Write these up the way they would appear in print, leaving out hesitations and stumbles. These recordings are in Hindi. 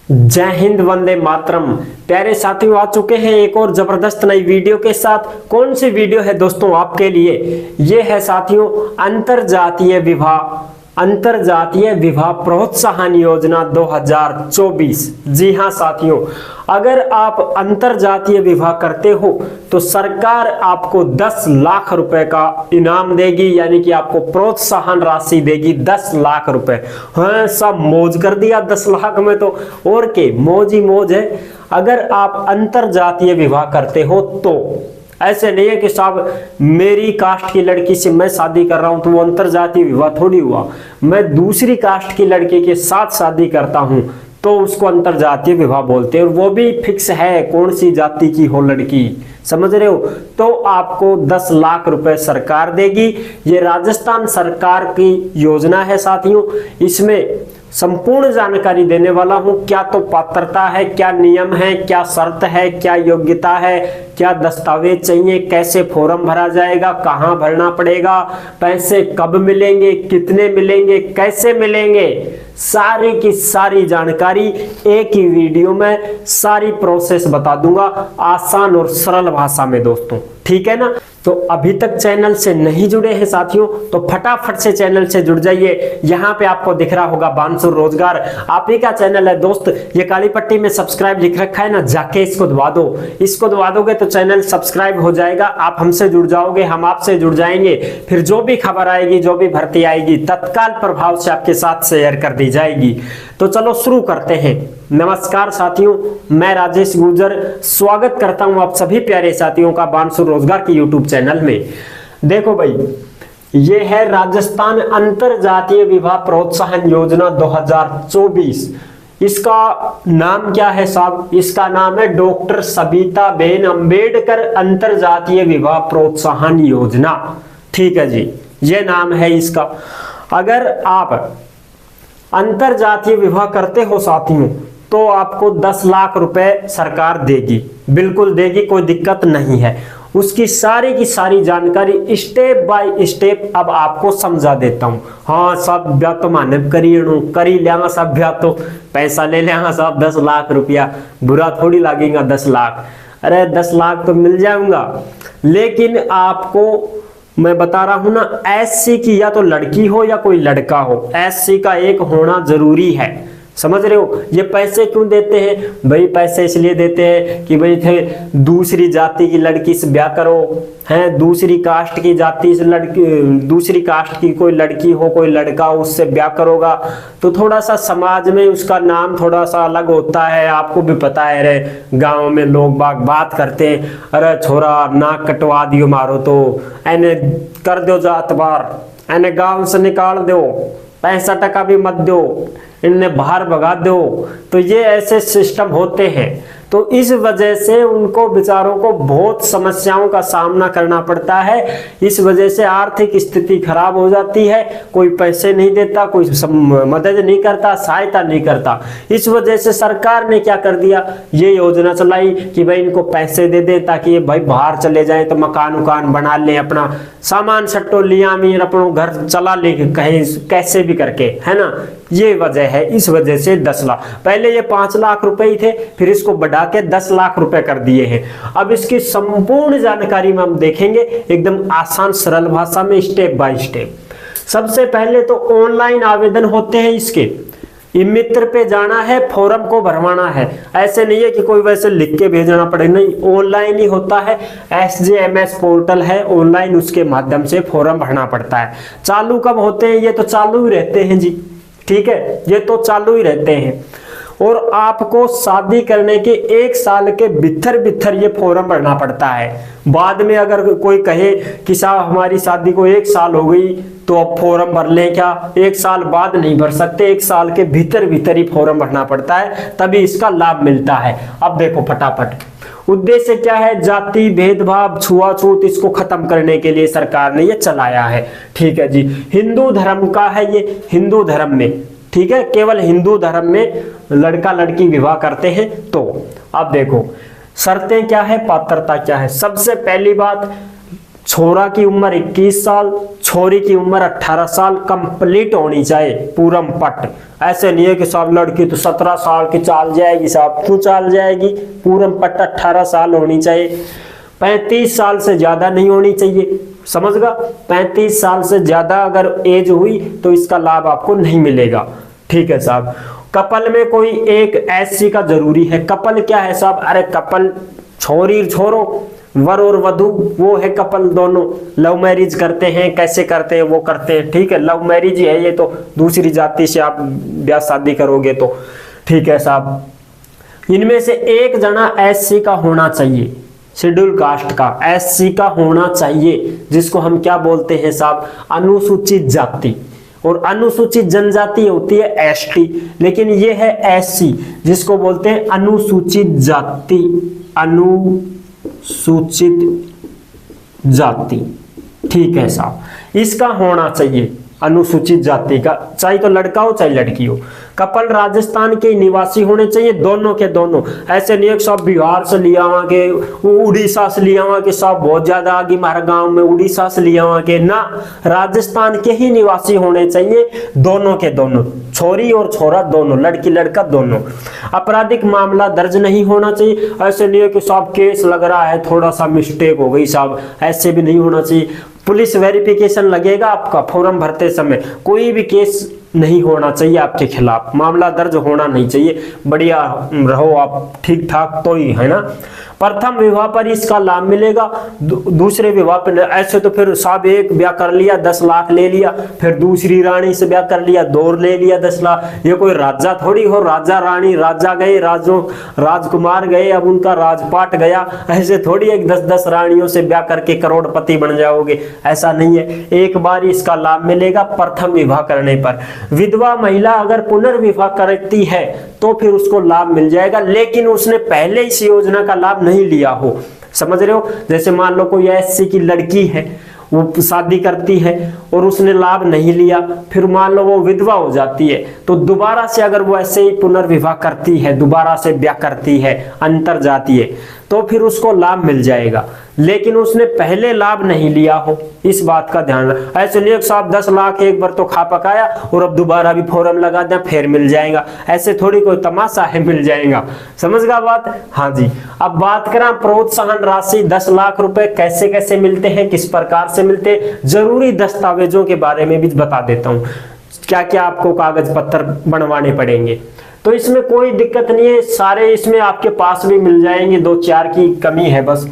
जय हिंद, वंदे मातरम। प्यारे साथियों, आ चुके हैं एक और जबरदस्त नई वीडियो के साथ। कौन सी वीडियो है दोस्तों आपके लिए? ये है साथियों अंतरजातीय विवाह प्रोत्साहन योजना 2024। जी हाँ साथियों, अगर आप अंतरजातीय विवाह करते हो तो सरकार आपको 10 लाख रुपए का इनाम देगी, यानी कि आपको प्रोत्साहन राशि देगी 10 लाख रुपए। हाँ, सब मौज कर दिया 10 लाख में तो, और के मौज ही मौज है। अगर आप अंतरजातीय विवाह करते हो तो ऐसे नहीं है कि साहब मेरी कास्ट की लड़की से मैं शादी कर रहा हूं तो वो अंतरजातीय विवाह थोड़ी हुआ। मैं दूसरी कास्ट की लड़की के साथ शादी करता हूं तो उसको अंतरजातीय विवाह बोलते हैं, और वो भी फिक्स है कौन सी जाति की हो लड़की, समझ रहे हो। तो आपको 10 लाख रुपए सरकार देगी। ये राजस्थान सरकार की योजना है साथियों। इसमें संपूर्ण जानकारी देने वाला हूं। क्या तो पात्रता है, क्या नियम है, क्या शर्त है, क्या योग्यता है, क्या दस्तावेज चाहिए, कैसे फॉर्म भरा जाएगा, कहां भरना पड़ेगा, पैसे कब मिलेंगे, कितने मिलेंगे, कैसे मिलेंगे, सारी की सारी जानकारी एक ही वीडियो में सारी प्रोसेस बता दूंगा आसान और सरल भाषा में दोस्तों, ठीक है ना। तो अभी तक चैनल से नहीं जुड़े हैं साथियों तो फटाफट से चैनल से जुड़ जाइए। यहाँ पे आपको दिख रहा होगा बांसुर रोजगार, आप ही का चैनल है दोस्त। ये काली पट्टी में सब्सक्राइब लिख रखा है ना, जाके इसको दबा दो। इसको दबा दोगे तो चैनल सब्सक्राइब हो जाएगा, आप हमसे जुड़ जाओगे, हम आपसे जुड़ जाएंगे। फिर जो भी खबर आएगी, जो भी भर्ती आएगी, तत्काल प्रभाव से आपके साथ शेयर कर दी जाएगी। तो चलो शुरू करते हैं। नमस्कार साथियों, मैं राजेश गुर्जर स्वागत करता हूं आप सभी प्यारे साथियों का बांसुर रोजगार के यूट्यूब चैनल में। देखो भाई, ये है राजस्थान अंतरजातीय विवाह प्रोत्साहन योजना 2024। इसका नाम क्या है साहब? इसका नाम है डॉक्टर सबिता बेन अम्बेडकर अंतरजातीय विवाह प्रोत्साहन योजना, ठीक है जी, ये नाम है इसका। अगर आप अंतरजातीय विवाह करते हो साथियों तो आपको 10 लाख रुपए सरकार देगी, बिल्कुल देगी, कोई दिक्कत नहीं है। उसकी सारी की सारी जानकारी स्टेप बाय स्टेप अब आपको समझा देता हूं। हाँ, सब ब्याह तो मानव करी लिया, सब ब्याह तो पैसा ले लिया सब 10 लाख रुपया, बुरा थोड़ी लगेगा 10 लाख। अरे 10 लाख तो मिल जाऊंगा, लेकिन आपको मैं बता रहा हूं ना, एससी की या तो लड़की हो या कोई लड़का हो, एससी का एक होना जरूरी है, समझ रहे हो। ये पैसे क्यों देते हैं भाई? पैसे इसलिए देते हैं कि भाई थे दूसरी जाति की लड़की से ब्याह करो, हैं दूसरी कास्ट की जाति से लड़की, दूसरी कास्ट की कोई लड़की हो, कोई लड़का हो, उससे ब्याह करोगा तो थोड़ा सा समाज में उसका नाम थोड़ा सा अलग होता है। आपको भी पता है, अरे गांव में लोग बात करते हैं, अरे छोरा नाक कटवा दियो मारो तो एने कर दो जात बार, एने गांव से निकाल दो, पैसा टका भी मत दो, इन्हें बाहर भगा दो। तो ये ऐसे सिस्टम होते हैं। तो इस वजह से उनको बेचारों को बहुत समस्याओं का सामना करना पड़ता है। इस वजह से आर्थिक स्थिति खराब हो जाती है, कोई पैसे नहीं देता, कोई मदद नहीं करता, सहायता नहीं करता। इस वजह से सरकार ने क्या कर दिया, ये योजना चलाई कि भाई इनको पैसे दे दे ताकि ये भाई बाहर चले जाए तो मकान उकान बना ले, अपना सामान सट्टो लिया मीर अपना घर चला ले कहीं कैसे भी करके, है ना। ये वजह है, इस वजह से 10 लाख, पहले ये 5 लाख रुपए ही थे, फिर इसको बढ़ा के 10 लाख रुपए कर दिए हैं। अब इसकी संपूर्ण जानकारी में हम देखेंगे एकदम आसान सरल भाषा में, स्टेप बाय स्टेप। सबसे पहले तो ऑनलाइन आवेदन होते हैं इसके। मित्र पे जाना है, फॉर्म को भरवाना है, ऐसे नहीं है कि कोई वैसे लिख के भेजना पड़े, नहीं, ऑनलाइन ही होता है। SJMS पोर्टल है ऑनलाइन, उसके माध्यम से फॉर्म भरना पड़ता है। चालू कब होते हैं? ये तो चालू ही रहते हैं जी, ठीक है, ये तो चालू ही रहते हैं। और आपको शादी करने के 1 साल के भीतर ये फॉर्म भरना पड़ता है। बाद में अगर कोई कहे कि साहब हमारी शादी को 1 साल हो गई तो अब फॉर्म भर लें क्या, 1 साल बाद नहीं भर सकते, 1 साल के भीतर ही फॉर्म भरना पड़ता है, तभी इसका लाभ मिलता है। अब देखो फटाफट, उद्देश्य क्या है? जाति भेदभाव छुआछूत इसको खत्म करने के लिए सरकार ने ये चलाया है, ठीक है जी। हिंदू धर्म का है ये, हिंदू धर्म में, ठीक है, केवल हिंदू धर्म में लड़का लड़की विवाह करते हैं। तो अब देखो शर्तें क्या है, पात्रता क्या है। सबसे पहली बात, छोरा की उम्र 21 साल, छोरी की उम्र 18 साल कंप्लीट होनी चाहिए, पूरम पट। ऐसे नहीं है कि साहब लड़की तो 17 साल की चाल जाएगी, साहब क्यों चाल जाएगी, पूरम पट 18 साल होनी चाहिए। 35 साल से ज्यादा नहीं होनी चाहिए, समझ गया। 35 साल से ज्यादा अगर एज हुई तो इसका लाभ आपको नहीं मिलेगा, ठीक है साहब। कपल में कोई एक एससी का जरूरी है। कपल क्या है साहब, अरे कपल छोरी छोरो, वर और वधु, वो है कपल। दोनों लव मैरिज करते हैं, कैसे करते हैं वो करते हैं, ठीक है। लव मैरिज है ये, तो दूसरी जाति से आप ब्याह शादी करोगे तो ठीक है साहब। इनमें से एक जना एससी का होना चाहिए, शेड्यूल कास्ट का एससी का होना चाहिए, जिसको हम क्या बोलते हैं साहब, अनुसूचित जाति। और अनुसूचित जनजाति होती है एसटी, लेकिन ये है एससी, जिसको बोलते हैं अनुसूचित जाति, अनुसूचित जाति, ठीक है साहब। इसका होना चाहिए अनुसूचित जाति का, चाहे तो लड़का हो चाहे लड़की हो। कपल राजस्थान के निवासी होने चाहिए, दोनों के दोनों। ऐसे नहीं सब बिहार से लिया वहां के, उड़ीसा से लिया वहां के, सब बहुत ज्यादा आगे हमारे गांव में उड़ीसा से लिया वहां के ना, राजस्थान के ही निवासी होने चाहिए, दोनों के दोनों, छोरी और छोरा दोनों, लड़की लड़का दोनों। आपराधिक मामला दर्ज नहीं होना चाहिए। ऐसे नहीं है कि साहब केस लग रहा है, थोड़ा सा मिस्टेक हो गई साहब, ऐसे भी नहीं होना चाहिए। पुलिस वेरिफिकेशन लगेगा आपका फॉर्म भरते समय, कोई भी केस नहीं होना चाहिए आपके खिलाफ, मामला दर्ज होना नहीं चाहिए, बढ़िया रहो आप ठीक ठाक तो ही है ना। प्रथम विवाह पर इसका लाभ मिलेगा, दूसरे विवाह पर ऐसे तो फिर साहब एक ब्याह कर लिया 10 लाख ले लिया, फिर दूसरी रानी से ब्याह कर लिया 2 ले लिया 10 लाख। ये कोई राजा थोड़ी हो, राजा रानी, राजा गए, राजकुमार गए, अब उनका राजपाट गया, ऐसे थोड़ी एक 10-10 रानियों से ब्याह करके करोड़पति बन जाओगे, ऐसा नहीं है। एक बार इसका लाभ मिलेगा प्रथम विवाह करने पर। विधवा महिला अगर पुनर्विवाह करती है तो फिर उसको लाभ मिल जाएगा, लेकिन उसने पहले इस योजना का लाभ नहीं लिया हो, समझ रहे हो। जैसे मान लो कोई एससी की लड़की है, वो शादी करती है और उसने लाभ नहीं लिया, फिर मान लो वो विधवा हो जाती है, तो दोबारा से अगर वो ऐसे ही पुनर्विवाह करती है, दोबारा से ब्याह करती है अंतर जातीय, तो फिर उसको लाभ मिल जाएगा, लेकिन उसने पहले लाभ नहीं लिया हो, इस बात का ध्यान रख। ऐसे नहीं साहब 10 लाख एक बार तो खा पकाया और अब दोबारा भी फॉर्म लगा दें फिर मिल जाएगा, ऐसे थोड़ी कोई तमाशा है, मिल जाएगा, समझ गया बात। हाँ जी, अब बात करें प्रोत्साहन राशि 10 लाख रुपए कैसे कैसे मिलते हैं, किस प्रकार से मिलते हैं, जरूरी दस्तावेजों के बारे में भी बता देता हूँ, क्या क्या आपको कागज पत्र बनवाने पड़ेंगे। तो इसमें कोई दिक्कत नहीं है, सारे इसमें आपके पास भी मिल जाएंगे, 2-4 की कमी है बस।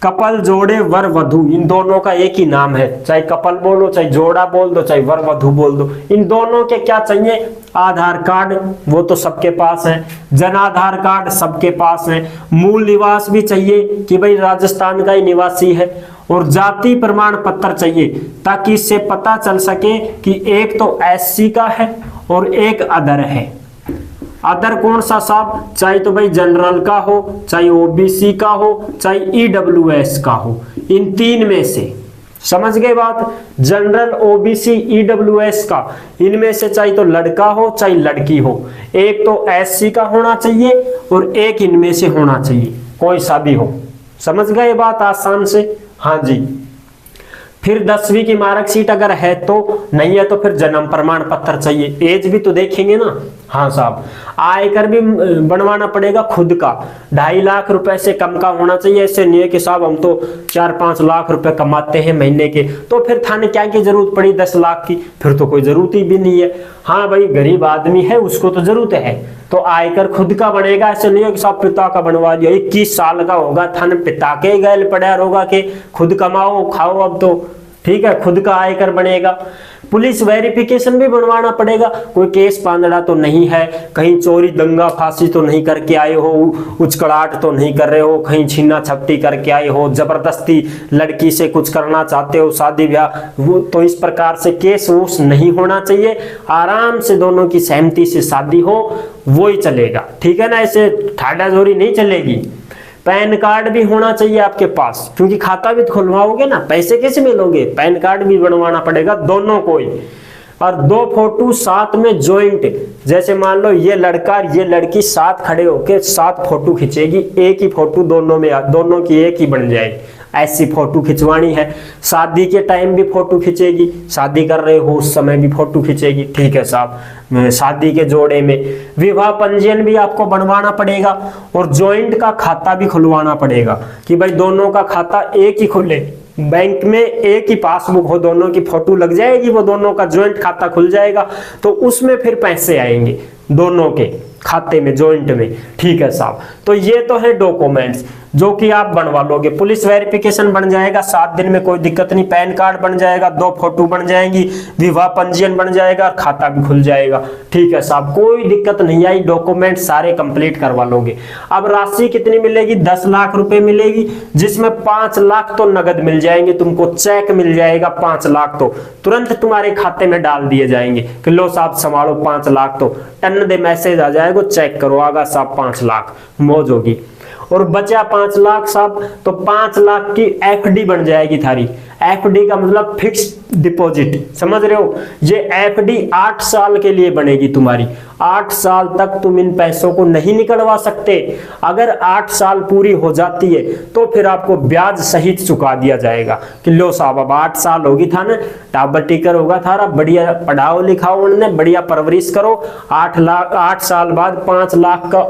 कपल, जोड़े, वर वधु, इन दोनों का एक ही नाम है, चाहे कपल बोलो, चाहे जोड़ा बोल दो, चाहे वर वधु बोल दो। इन दोनों के क्या चाहिए, आधार कार्ड, वो तो सबके पास है, जन आधार कार्ड सबके पास है, मूल निवास भी चाहिए कि भाई राजस्थान का ही निवासी है, और जाति प्रमाण पत्र चाहिए, ताकि इससे पता चल सके कि एक तो एससी का है और एक अदर है। अदर कौन सा साहब, चाहे तो भाई जनरल का हो, चाहे ओबीसी का हो, चाहे ईडब्ल्यूएस का हो, इन 3 में से, समझ गए बात। जनरल, ओबीसी, ईडब्ल्यूएस का, इनमें से चाहे तो लड़का हो चाहे लड़की हो, एक तो एससी का होना चाहिए और एक इनमें से होना चाहिए, कोई सा भी हो, समझ गए बात आसान से। हाँ जी, फिर 10वीं की मार्कशीट अगर है तो, नहीं है तो फिर जन्म प्रमाण पत्र चाहिए, एज भी तो देखेंगे ना। हाँ साहब, आयकर भी बनवाना पड़ेगा खुद का, 2.5 लाख रुपए से कम का होना चाहिए। ऐसे नहीं है कि साहब हम तो 4-5 लाख रुपए कमाते हैं महीने के, तो फिर थाने क्या की जरूरत पड़ी 10 लाख की, फिर तो कोई जरूरत ही भी नहीं है। हाँ भाई, गरीब आदमी है उसको तो जरूरत है, तो आयकर खुद का बनेगा। ऐसे नहीं है कि साहब पिता का बनवा लिया, 21 साल का होगा, थाने पिता के गैल पड़ा होगा कि खुद कमाओ खाओ, अब तो ठीक है खुद का आयकर बनेगा। पुलिस वेरिफिकेशन भी बनवाना पड़ेगा, कोई केस पांदड़ा तो नहीं है, कहीं चोरी दंगा फांसी तो नहीं करके आए हो, उचकड़ाट तो नहीं कर रहे हो, कहीं छीना छपटी करके आए हो, जबरदस्ती लड़की से कुछ करना चाहते हो, शादी ब्याह, वो तो इस प्रकार से केस वूस नहीं होना चाहिए। आराम से दोनों की सहमति से शादी हो वो ही चलेगा, ठीक है ना, ऐसे ठाडा जोरी नहीं चलेगी। पैन कार्ड भी होना चाहिए आपके पास, क्योंकि खाता भी तो खुलवाओगे ना, पैसे कैसे मिलोगे, पैन कार्ड भी बनवाना पड़ेगा दोनों को ही। और 2 फोटो साथ में ज्वाइंट, जैसे मान लो ये लड़का और ये लड़की साथ खड़े होके साथ फोटो खींचेगी, एक ही फोटो दोनों में, दोनों की एक ही बन जाएगी, ऐसी फोटो खिंचवानी है। शादी के टाइम भी फोटो खिंचेगी, शादी कर रहे हो उस समय भी फोटो खिंचेगी, ठीक है साहब। शादी के जोड़े में विवाह पंजीयन भी आपको बनवाना पड़ेगा और जॉइंट का खाता भी खुलवाना पड़ेगा कि भाई दोनों का खाता एक ही खुले, बैंक में एक ही पासबुक हो, दोनों की फोटो लग जाएगी, वो दोनों का जॉइंट खाता खुल जाएगा, तो उसमें फिर पैसे आएंगे दोनों के खाते में, जॉइंट में, ठीक है साहब। तो ये तो है डॉक्यूमेंट्स जो कि आप बनवा लोगे। पुलिस वेरिफिकेशन बन जाएगा 7 दिन में, कोई दिक्कत नहीं। पैन कार्ड बन जाएगा, 2 फोटो बन जाएंगी, विवाह पंजीयन बन जाएगा, खाता भी खुल जाएगा, ठीक है साहब। कोई दिक्कत नहीं आई, डॉक्यूमेंट सारे कंप्लीट करवा लोगे। अब राशि कितनी मिलेगी? 10 लाख रुपए मिलेगी, जिसमें 5 लाख तो नगद मिल जाएंगे तुमको, चेक मिल जाएगा 5 लाख तो तुरंत तुम्हारे खाते में डाल दिए जाएंगे कि लो साहब संभालो 5 लाख, तो टन दे मैसेज आ जाएगा, चेक करो आगा साहब 5 लाख, मौज होगी। और बचा 5 लाख साहब, तो 5 लाख की एफडी बन जाएगी थारी। एफडी का मतलब फिक्स डिपॉजिट, समझ रहे हो? ये एफडी 8 साल के लिए बनेगी तुम्हारी। 8 साल तक तुम इन पैसों को नहीं निकलवा सकते। अगर 8 साल पूरी हो जाती है तो फिर आपको ब्याज सहित चुका दिया जाएगा कि लो साहब अब 8 साल होगी था ना, टाबर टिकर होगा थारा, बढ़िया पढ़ाओ लिखाओ उन्होंने, बढ़िया परवरिश करो, 8 साल बाद 5 लाख का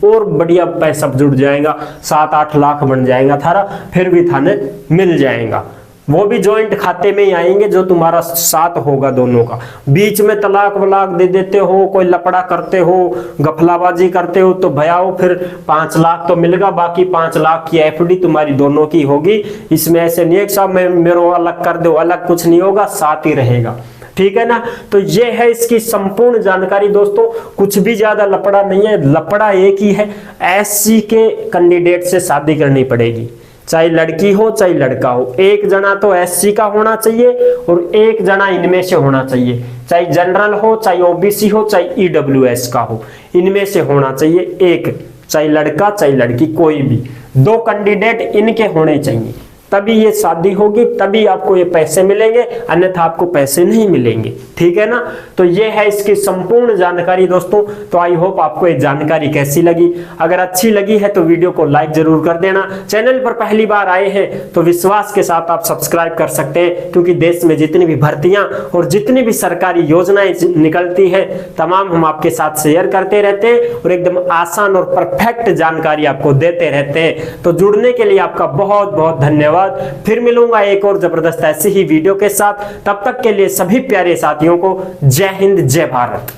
और बढ़िया पैसा जुड़ जाएगा, 7-8 लाख बन जाएगा थारा, फिर भी थाने मिल जाएगा। वो भी जॉइंट खाते में ही आएंगे जो तुम्हारा साथ होगा दोनों का। बीच में तलाक वलाक दे देते हो, कोई लपड़ा करते हो, गफलाबाजी करते हो, तो भयाओ फिर 5 लाख तो मिलेगा, बाकी 5 लाख की एफडी तुम्हारी दोनों की होगी। इसमें ऐसे नहीं है कि साहब मेरे अलग कर दो, अलग कुछ नहीं होगा, साथ ही रहेगा, ठीक है ना। तो ये है इसकी संपूर्ण जानकारी दोस्तों, कुछ भी ज्यादा लपड़ा नहीं है, लपड़ा एक ही है, एससी के कैंडिडेट से शादी करनी पड़ेगी, चाहे लड़की हो चाहे लड़का हो। एक जना तो एससी का होना चाहिए और एक जना इनमें से होना चाहिए, चाहे जनरल हो चाहे ओबीसी हो चाहे ईडब्ल्यूएस का हो, इनमें से होना चाहिए एक, चाहे लड़का चाहे लड़की, कोई भी 2 कैंडिडेट इनके होने चाहिए, तभी ये शादी होगी, तभी आपको ये पैसे मिलेंगे, अन्यथा आपको पैसे नहीं मिलेंगे, ठीक है ना। तो ये है इसकी संपूर्ण जानकारी दोस्तों। तो आई होप आपको ये जानकारी कैसी लगी। अगर अच्छी लगी है तो वीडियो को लाइक जरूर कर देना। चैनल पर पहली बार आए हैं तो विश्वास के साथ आप सब्सक्राइब कर सकते हैं, क्योंकि देश में जितनी भी भर्तियां और जितनी भी सरकारी योजनाएं निकलती है तमाम हम आपके साथ शेयर करते रहते हैं और एकदम आसान और परफेक्ट जानकारी आपको देते रहते हैं। तो जुड़ने के लिए आपका बहुत बहुत धन्यवाद। फिर मिलूंगा एक और जबरदस्त ऐसी ही वीडियो के साथ, तब तक के लिए सभी प्यारे साथियों को जय हिंद जय भारत।